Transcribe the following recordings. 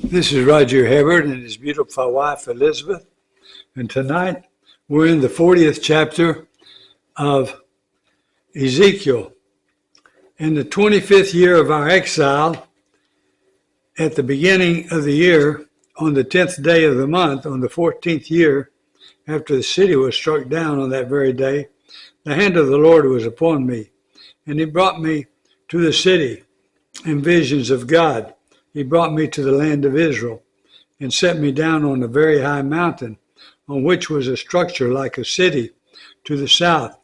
This is Roger Hibbert and his beautiful wife Elizabeth, and tonight we're in the 40th chapter of Ezekiel. In the 25th year of our exile, at the beginning of the year, on the 10th day of the month, on the 14th year, after the city was struck down on that very day, the hand of the Lord was upon me, and he brought me to the city in visions of God. He brought me to the land of Israel and set me down on a very high mountain, on which was a structure like a city to the south.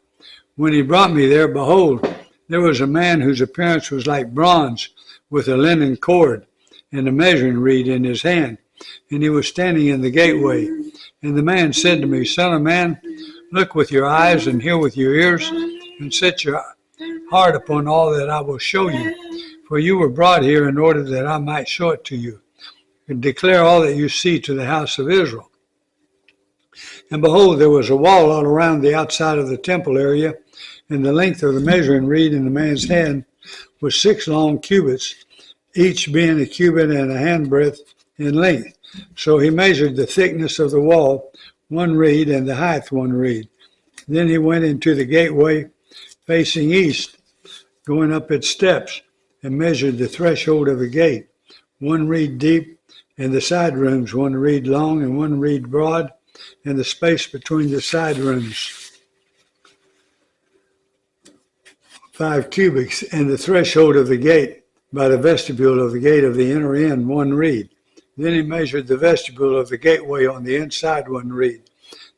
When he brought me there, behold, there was a man whose appearance was like bronze, with a linen cord and a measuring reed in his hand, and he was standing in the gateway. And the man said to me, Son of man, look with your eyes and hear with your ears, and set your heart upon all that I will show you. For you were brought here in order that I might show it to you, and declare all that you see to the house of Israel. And behold, there was a wall all around the outside of the temple area, and the length of the measuring reed in the man's hand was 6 long cubits, each being a cubit and a handbreadth in length. So he measured the thickness of the wall, 1 reed, and the height 1 reed. Then he went into the gateway facing east, going up its steps, and measured the threshold of the gate, 1 reed deep, and the side rooms 1 reed long and 1 reed broad, and the space between the side rooms 5 cubits, and the threshold of the gate by the vestibule of the gate of the inner end 1 reed. Then he measured the vestibule of the gateway on the inside 1 reed.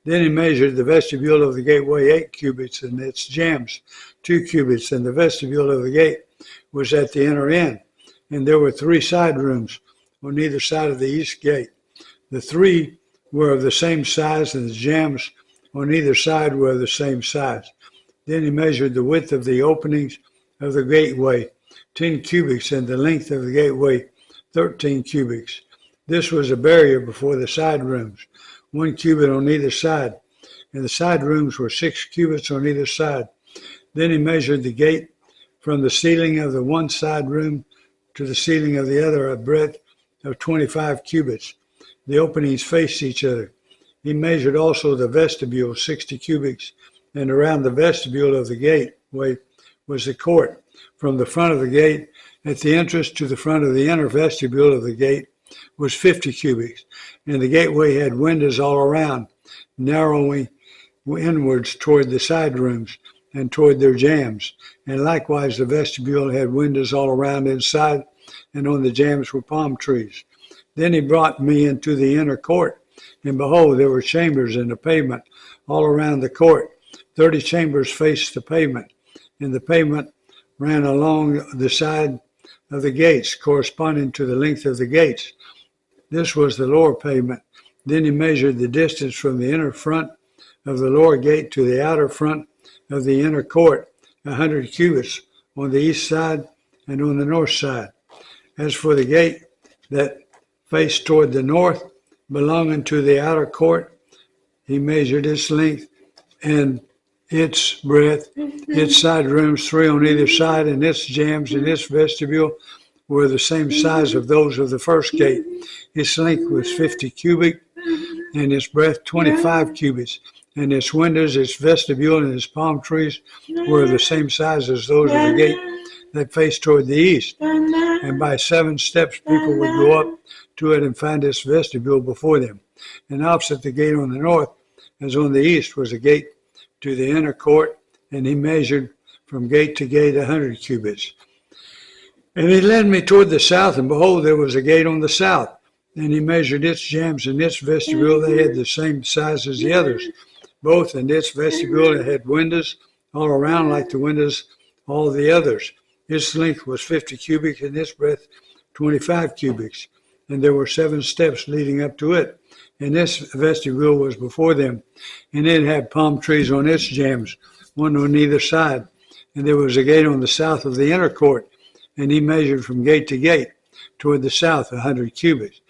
Then he measured the vestibule of the gateway 8 cubits, and its jambs 2 cubits, and the vestibule of the gate was at the inner end. And there were 3 side rooms on either side of the east gate. The 3 were of the same size, and the jambs on either side were of the same size. Then he measured the width of the openings of the gateway, 10 cubits, and the length of the gateway, 13 cubits. This was a barrier before the side rooms, 1 cubit on either side, and the side rooms were 6 cubits on either side. Then he measured the gate from the ceiling of the one side room to the ceiling of the other, a breadth of 25 cubits. The openings faced each other. He measured also the vestibule, 60 cubits, and around the vestibule of the gateway was the court. From the front of the gate at the entrance to the front of the inner vestibule of the gate was 50 cubits, and the gateway had windows all around, narrowing inwards toward the side rooms and toward their jambs. And likewise the vestibule had windows all around inside, and on the jambs were palm trees. Then he brought me into the inner court, and behold, there were chambers in the pavement all around the court. 30 chambers faced the pavement, and the pavement ran along the side of the gates, corresponding to the length of the gates. This was the lower pavement. Then he measured the distance from the inner front of the lower gate to the outer front of the inner court, 100 cubits on the east side and on the north side. As for the gate that faced toward the north, belonging to the outer court, he measured its length and its breadth, its side rooms 3 on either side, and its jambs and its vestibule were the same size of those of the first gate. Its length was 50 cubits, and its breadth 25 cubits. And its windows, its vestibule, and its palm trees were the same size as those of the gate that faced toward the east. And by 7 steps people would go up to it and find its vestibule before them. And opposite the gate on the north, as on the east, was a gate to the inner court, and he measured from gate to gate 100 cubits. And he led me toward the south, and behold, there was a gate on the south. And he measured its jambs and its vestibule. They had the same size as the others. Both in its vestibule it had windows all around like the windows all the others. Its length was 50 cubits, and its breadth 25 cubits. And there were 7 steps leading up to it. And this vestibule was before them. And it had palm trees on its jambs, 1 on either side. And there was a gate on the south of the inner court. And he measured from gate to gate toward the south 100 cubits.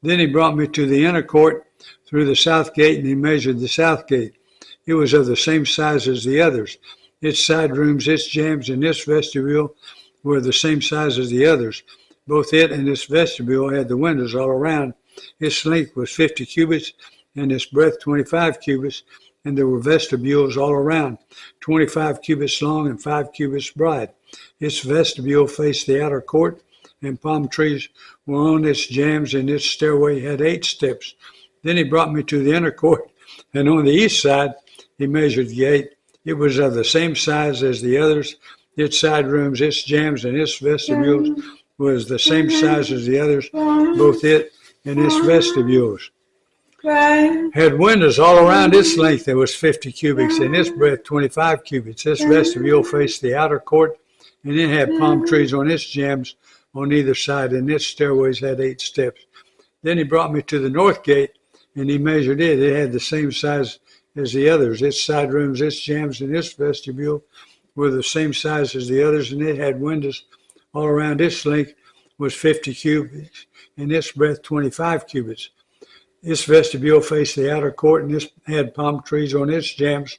Then he brought me to the inner court through the south gate, and he measured the south gate. It was of the same size as the others. Its side rooms, its jambs, and its vestibule were the same size as the others. Both it and its vestibule had the windows all around. Its length was 50 cubits, and its breadth 25 cubits, and there were vestibules all around, 25 cubits long and 5 cubits broad. Its vestibule faced the outer court, and palm trees were on its jambs, and its stairway had 8 steps. Then he brought me to the inner court, and on the east side he measured the gate. It was of the same size as the others. Its side rooms, its jambs, and its vestibules was the same size as the others. Both it and its vestibules had windows all around. Its length that was 50 cubits, and its breadth 25 cubits. Its vestibule faced the outer court, and it had palm trees on its jambs on either side, and its stairways had 8 steps. Then he brought me to the north gate, and he measured it. It had the same size as the others. Its side rooms, its jambs, and its vestibule were the same size as the others, and it had windows all around. Its length was 50 cubits, and its breadth 25 cubits. Its vestibule faced the outer court, and it had palm trees on its jambs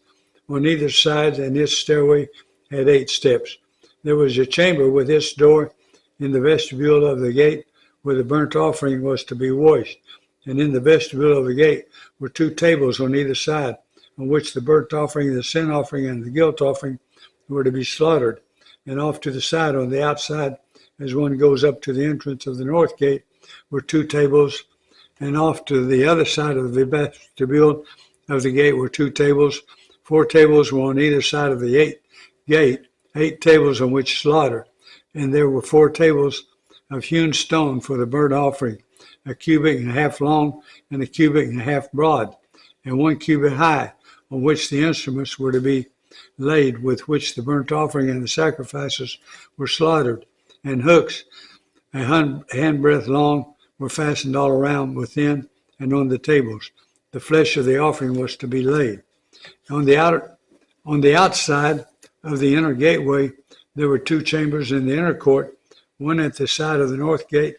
on either side, and its stairway had 8 steps. There was a chamber with its door in the vestibule of the gate where the burnt offering was to be washed. And in the vestibule of the gate were 2 tables on either side, on which the burnt offering, the sin offering, and the guilt offering were to be slaughtered. And off to the side, on the outside, as one goes up to the entrance of the north gate, were 2 tables. And off to the other side of the vestibule of the gate were 2 tables. 4 tables were on either side of the gate, 8 tables on which slaughter. And there were 4 tables of hewn stone for the burnt offering, a cubit and a half long and a cubit and a half broad, and 1 cubit high, on which the instruments were to be laid with which the burnt offering and the sacrifices were slaughtered. And hooks, a handbreadth long, were fastened all around within and on the tables. The flesh of the offering was to be laid. On the outside of the inner gateway, there were 2 chambers in the inner court, one at the side of the north gate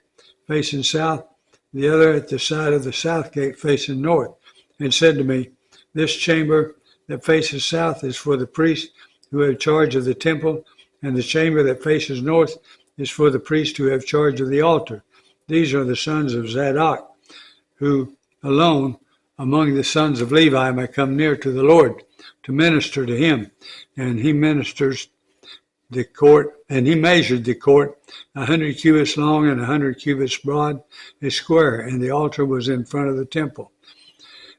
facing south, the other at the side of the south gate facing north, and said to me, "This chamber that faces south is for the priests who have charge of the temple, and the chamber that faces north is for the priests who have charge of the altar. These are the sons of Zadok, who alone among the sons of Levi may come near to the Lord to minister to him." And he ministers the court, and he measured the court 100 cubits long and 100 cubits broad, a square, and the altar was in front of the temple.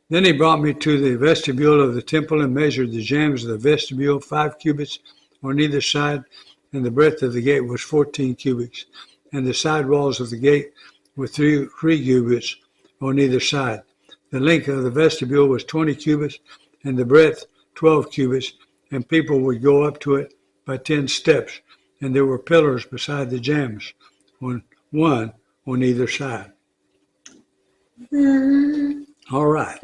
Then he brought me to the vestibule of the temple and measured the jambs of the vestibule, 5 cubits on either side, and the breadth of the gate was 14 cubits, and the side walls of the gate were 3 cubits on either side. The length of the vestibule was 20 cubits, and the breadth 12 cubits, and people would go up to it by 10 steps, and there were pillars beside the jambs, one on either side. All right.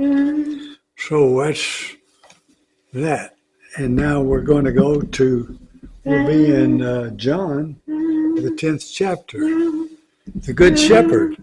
So that's that. And now we're going to go to, we'll be in John, the 10th chapter, the Good Shepherd.